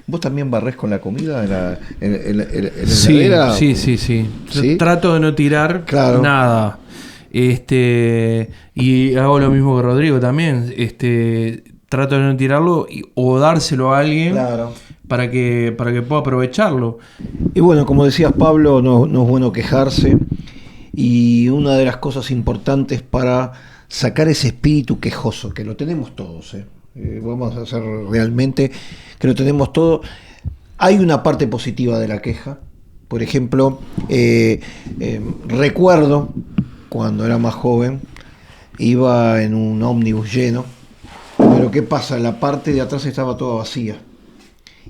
¿Vos también barrés con la comida en la heladera? Sí. Trato de no tirar nada. Y hago lo mismo que Rodrigo también. Trato de no tirarlo o dárselo a alguien. Claro. Para que pueda aprovecharlo. Y bueno, como decías, Pablo, no es bueno quejarse. Y una de las cosas importantes para sacar ese espíritu quejoso, que lo tenemos todos, vamos a hacer realmente que lo tenemos todo. Hay una parte positiva de la queja. Por ejemplo, recuerdo cuando era más joven, iba en un ómnibus lleno, pero ¿qué pasa? La parte de atrás estaba toda vacía.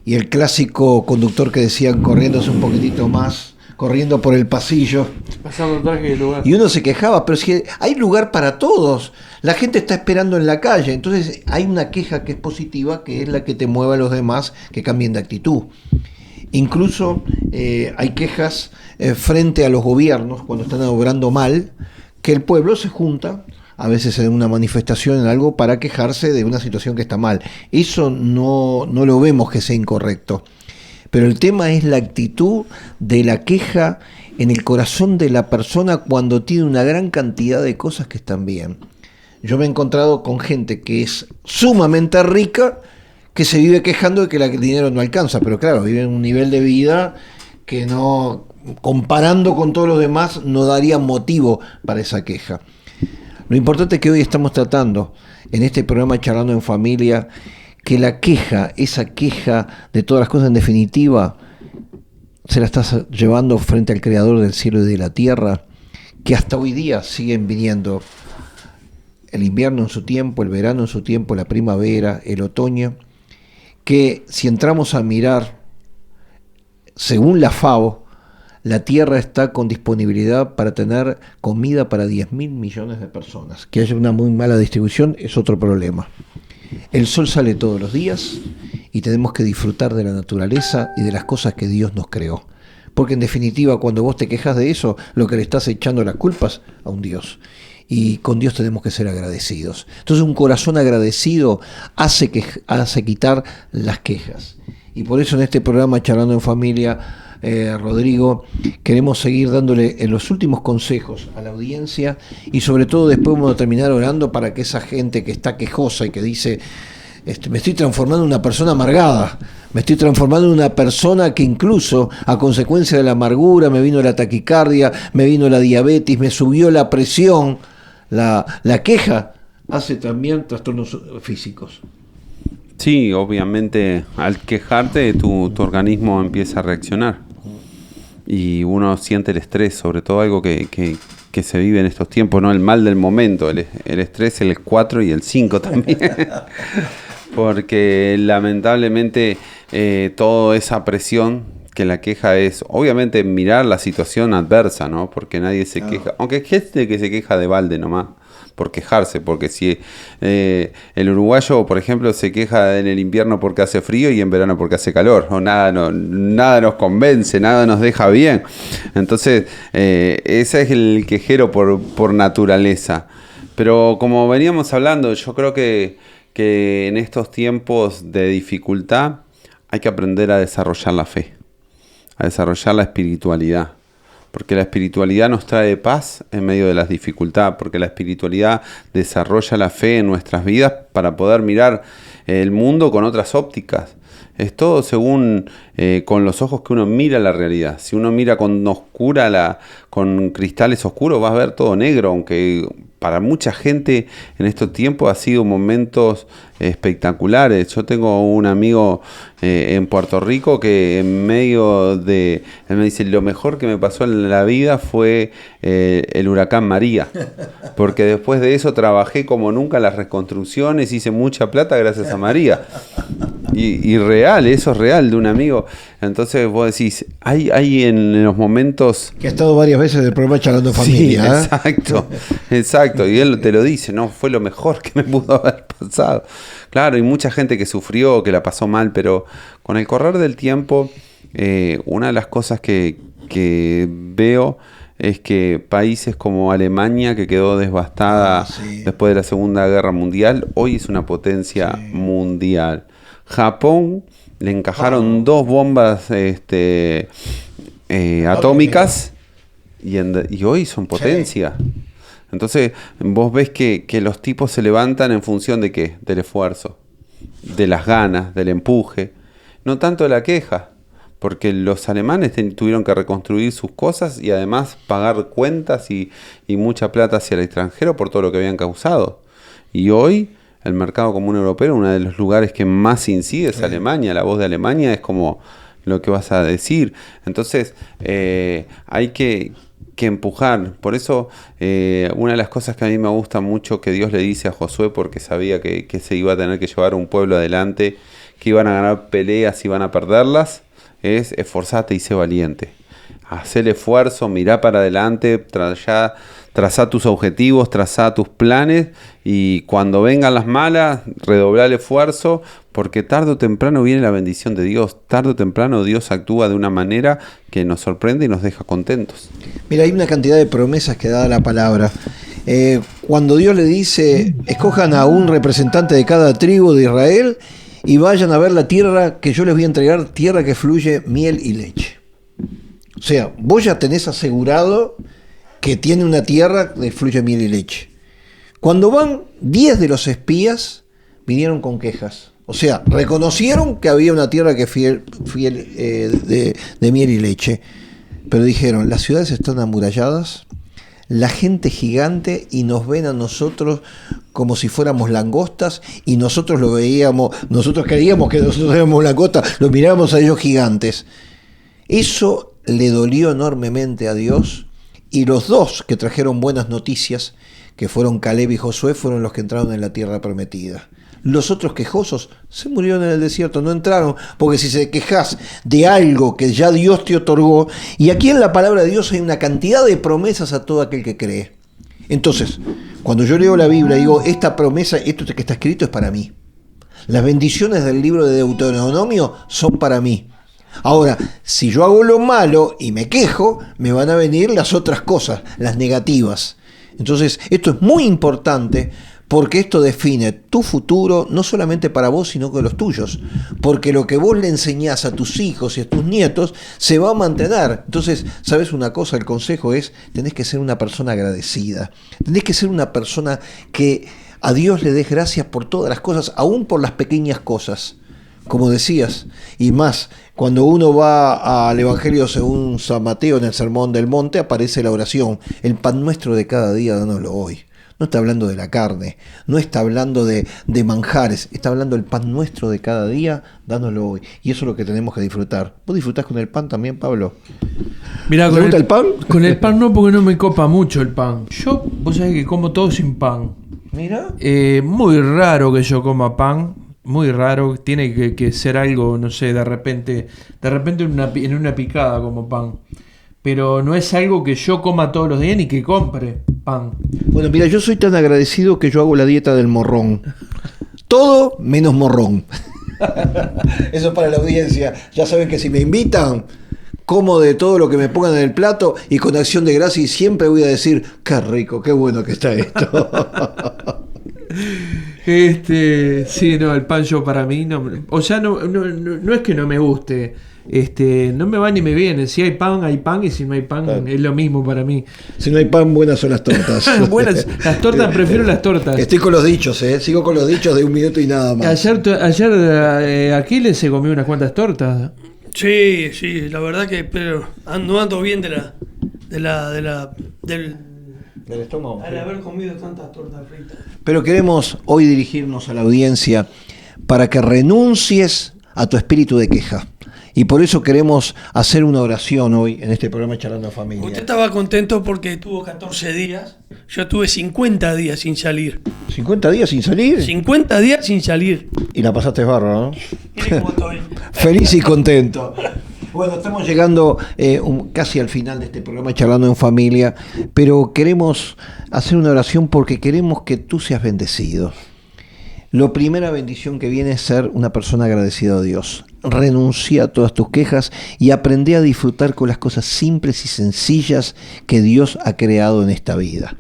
Y el clásico conductor que decían corriéndose un poquitito más, corriendo por el pasillo. Pasando traje de lugar. Y uno se quejaba, pero si hay lugar para todos, la gente está esperando en la calle. Entonces hay una queja que es positiva, que es la que te mueve a los demás que cambien de actitud. Incluso hay quejas frente a los gobiernos cuando están obrando mal, que el pueblo se junta, a veces en una manifestación, en algo, para quejarse de una situación que está mal. Eso no lo vemos que sea incorrecto. Pero el tema es la actitud de la queja en el corazón de la persona cuando tiene una gran cantidad de cosas que están bien. Yo me he encontrado con gente que es sumamente rica, que se vive quejando de que el dinero no alcanza, pero claro, vive en un nivel de vida que no, comparando con todos los demás, no daría motivo para esa queja. Lo importante es que hoy estamos tratando, en este programa Charlando en Familia, que la queja, esa queja de todas las cosas en definitiva, se la estás llevando frente al Creador del cielo y de la tierra, que hasta hoy día siguen viniendo el invierno en su tiempo, el verano en su tiempo, la primavera, el otoño, que si entramos a mirar, según la FAO, la Tierra está con disponibilidad para tener comida para 10.000 millones de personas. Que haya una muy mala distribución es otro problema. El sol sale todos los días y tenemos que disfrutar de la naturaleza y de las cosas que Dios nos creó. Porque en definitiva, cuando vos te quejas de eso, lo que le estás echando las culpas a un Dios. Y con Dios tenemos que ser agradecidos. Entonces un corazón agradecido hace quitar las quejas. Y por eso en este programa Charlando en Familia, Rodrigo, queremos seguir dándole los últimos consejos a la audiencia y sobre todo después vamos a terminar orando para que esa gente que está quejosa y que dice me estoy transformando en una persona amargada, me estoy transformando en una persona que incluso a consecuencia de la amargura me vino la taquicardia, me vino la diabetes, me subió la presión, la queja hace también trastornos físicos. Sí, obviamente al quejarte tu organismo empieza a reaccionar y uno siente el estrés, sobre todo algo que se vive en estos tiempos, ¿no? El mal del momento, el estrés, el 4 y el 5 también, porque lamentablemente toda esa presión que la queja es, obviamente mirar la situación adversa, ¿no? Porque nadie se queja, aunque hay gente que se queja de balde nomás, por quejarse, porque si el uruguayo, por ejemplo, se queja en el invierno porque hace frío y en verano porque hace calor, o nada nos convence, nada nos deja bien. Entonces, ese es el quejero por naturaleza. Pero como veníamos hablando, yo creo que en estos tiempos de dificultad hay que aprender a desarrollar la fe, a desarrollar la espiritualidad. Porque la espiritualidad nos trae paz en medio de las dificultades, porque la espiritualidad desarrolla la fe en nuestras vidas para poder mirar el mundo con otras ópticas. Es todo según con los ojos que uno mira la realidad. Si uno mira con cristales oscuros, vas a ver todo negro, aunque para mucha gente en estos tiempos ha sido momentos espectaculares. Yo tengo un amigo en Puerto Rico que en medio de... Él me dice, lo mejor que me pasó en la vida fue el huracán María, porque después de eso trabajé como nunca las reconstrucciones, hice mucha plata gracias a María. Y real, eso es real de un amigo. Entonces vos decís, hay en los momentos... Que ha estado varias veces en el programa Charlando en Familia. Sí, exacto. Y él te lo dice, no, fue lo mejor que me pudo haber pasado. Claro, hay mucha gente que sufrió, que la pasó mal, pero con el correr del tiempo, una de las cosas que veo es que países como Alemania, que quedó devastada después de la Segunda Guerra Mundial, hoy es una potencia mundial. Japón le encajaron 2 bombas atómicas y hoy son potencia. Entonces vos ves que los tipos se levantan en función de ¿qué? Del esfuerzo, de las ganas, del empuje, no tanto de la queja. porque los alemanes tuvieron que reconstruir sus cosas y además pagar cuentas y mucha plata hacia el extranjero por todo lo que habían causado. Y hoy el mercado común europeo, uno de los lugares que más incide es Alemania. La voz de Alemania es como lo que vas a decir. Entonces hay que empujar. Por eso una de las cosas que a mí me gusta mucho que Dios le dice a Josué, porque sabía que se iba a tener que llevar un pueblo adelante, que iban a ganar peleas y iban a perderlas, es esforzate y sé valiente. Haz el esfuerzo, mirá para adelante, trazá tus objetivos, trazá tus planes, y cuando vengan las malas, redobla el esfuerzo, porque tarde o temprano viene la bendición de Dios. Tarde o temprano Dios actúa de una manera que nos sorprende y nos deja contentos. Mira, hay una cantidad de promesas que da la palabra. Cuando Dios le dice, escojan a un representante de cada tribu de Israel y vayan a ver la tierra que yo les voy a entregar, tierra que fluye miel y leche. O sea, vos ya tenés asegurado que tiene una tierra que fluye miel y leche. Cuando van 10 de los espías, vinieron con quejas. O sea, reconocieron que había una tierra que de miel y leche. Pero dijeron, las ciudades están amuralladas, la gente gigante, y nos ven a nosotros como si fuéramos langostas, y nosotros lo veíamos, nosotros creíamos que nosotros éramos langostas, los mirábamos a ellos gigantes. Eso le dolió enormemente a Dios, y los dos que trajeron buenas noticias, que fueron Caleb y Josué, fueron los que entraron en la tierra prometida. Los otros quejosos se murieron en el desierto, no entraron, porque si se quejas de algo que ya Dios te otorgó, y aquí en la palabra de Dios hay una cantidad de promesas a todo aquel que cree. Entonces, cuando yo leo la Biblia, digo, esta promesa, esto que está escrito es para mí. Las bendiciones del libro de Deuteronomio son para mí. Ahora, si yo hago lo malo y me quejo, me van a venir las otras cosas, las negativas. Entonces, esto es muy importante, porque esto define tu futuro, no solamente para vos, sino con los tuyos. Porque lo que vos le enseñás a tus hijos y a tus nietos se va a mantener. Entonces, ¿sabes una cosa? El consejo es, tenés que ser una persona agradecida. Tenés que ser una persona que a Dios le des gracias por todas las cosas, aún por las pequeñas cosas. Como decías, y más, cuando uno va al Evangelio según San Mateo, en el Sermón del Monte, aparece la oración, el pan nuestro de cada día, dánoslo hoy. No está hablando de la carne, no está hablando de manjares, está hablando del pan nuestro de cada día, dánoslo hoy. Y eso es lo que tenemos que disfrutar. ¿Vos disfrutás con el pan también, Pablo? Mirá, ¿Te gusta el pan? Con el pan no, porque no me copa mucho el pan. Yo, vos sabés que como todo sin pan. Mira. Muy raro que yo coma pan. Muy raro, tiene que ser algo, no sé, de repente en una picada como pan. Pero no es algo que yo coma todos los días ni que compre pan. Bueno, mira, yo soy tan agradecido que yo hago la dieta del morrón. Todo menos morrón. Eso es para la audiencia. Ya saben que si me invitan, como de todo lo que me pongan en el plato, y con acción de gracia, y siempre voy a decir, qué rico, qué bueno que está esto. Sí, no, el pan yo para mí no, o sea, no es que no me guste, no me va ni me viene. Si hay pan, y si no hay pan, claro, es lo mismo para mí. Si no hay pan, buenas son las tortas. Buenas, las tortas, prefiero las tortas. Estoy con los dichos, sigo con los dichos de un minuto y nada más. Ayer Aquiles se comió unas cuantas tortas. Sí, la verdad que pero no ando bien del estómago. Al haber comido tantas tortas fritas. Pero queremos hoy dirigirnos a la audiencia para que renuncies a tu espíritu de queja. Y por eso queremos hacer una oración hoy en este programa Charlando en Familia. Usted estaba contento porque tuvo 14 días. Yo tuve 50 días sin salir. ¿50 días sin salir? 50 días sin salir. Y la pasaste bárbaro, ¿no? Mire cómo estoy. Feliz y contento. Bueno, estamos llegando casi al final de este programa Charlando en Familia, pero queremos hacer una oración porque queremos que tú seas bendecido. La primera bendición que viene es ser una persona agradecida a Dios. Renuncia a todas tus quejas y aprende a disfrutar con las cosas simples y sencillas que Dios ha creado en esta vida.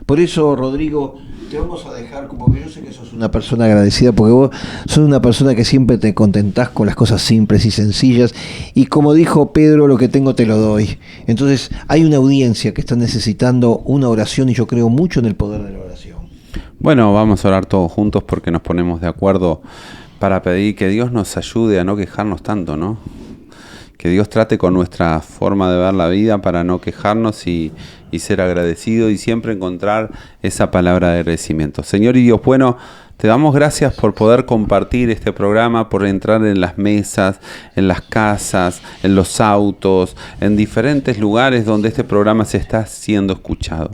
Por eso, Rodrigo, te vamos a dejar, como que yo sé que sos una persona agradecida, porque vos sos una persona que siempre te contentás con las cosas simples y sencillas, y como dijo Pedro, lo que tengo te lo doy. Entonces hay una audiencia que está necesitando una oración, y yo creo mucho en el poder de la oración. Bueno, vamos a orar todos juntos porque nos ponemos de acuerdo para pedir que Dios nos ayude a no quejarnos tanto, ¿no? Que Dios trate con nuestra forma de ver la vida para no quejarnos y ser agradecido y siempre encontrar esa palabra de agradecimiento. Señor y Dios bueno, te damos gracias por poder compartir este programa, por entrar en las mesas, en las casas, en los autos, en diferentes lugares donde este programa se está siendo escuchado.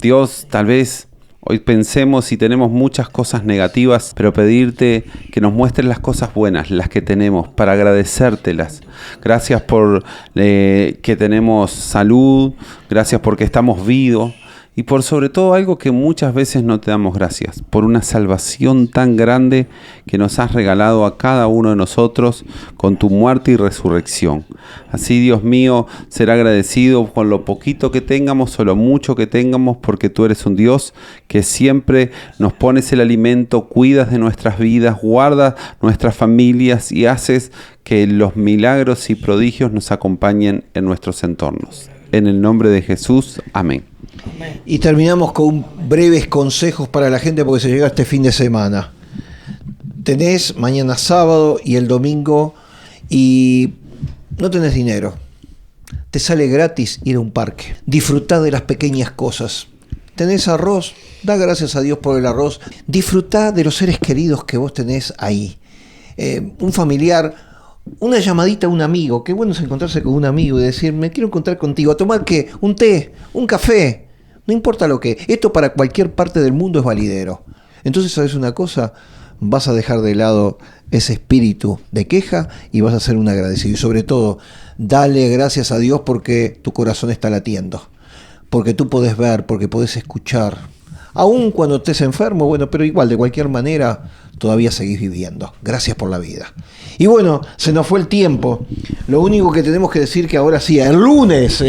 Dios, tal vez hoy pensemos y tenemos muchas cosas negativas, pero pedirte que nos muestres las cosas buenas, las que tenemos, para agradecértelas. Gracias por que tenemos salud, gracias porque estamos vivos. Y por sobre todo algo que muchas veces no te damos gracias, por una salvación tan grande que nos has regalado a cada uno de nosotros con tu muerte y resurrección. Así, Dios mío, ser agradecido con lo poquito que tengamos o lo mucho que tengamos, porque tú eres un Dios que siempre nos pones el alimento, cuidas de nuestras vidas, guardas nuestras familias y haces que los milagros y prodigios nos acompañen en nuestros entornos. En el nombre de Jesús, amén. Y terminamos con breves consejos para la gente porque se llega este fin de semana. Tenés mañana sábado y el domingo y no tenés dinero. Te sale gratis ir a un parque. Disfrutá de las pequeñas cosas. Tenés arroz, da gracias a Dios por el arroz. Disfrutá de los seres queridos que vos tenés ahí. Un familiar, una llamadita a un amigo. Qué bueno es encontrarse con un amigo y decir, me quiero encontrar contigo. A tomar ¿qué? Un té, un café. No importa lo que. Esto para cualquier parte del mundo es validero. Entonces, ¿sabes una cosa? Vas a dejar de lado ese espíritu de queja y vas a ser un agradecido. Y sobre todo, dale gracias a Dios porque tu corazón está latiendo. Porque tú podés ver, porque podés escuchar. Aún cuando estés enfermo, bueno, pero igual, de cualquier manera, todavía seguís viviendo. Gracias por la vida. Y bueno, se nos fue el tiempo. Lo único que tenemos que decir que ahora sí, el lunes,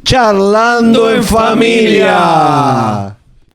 Charlando en familia.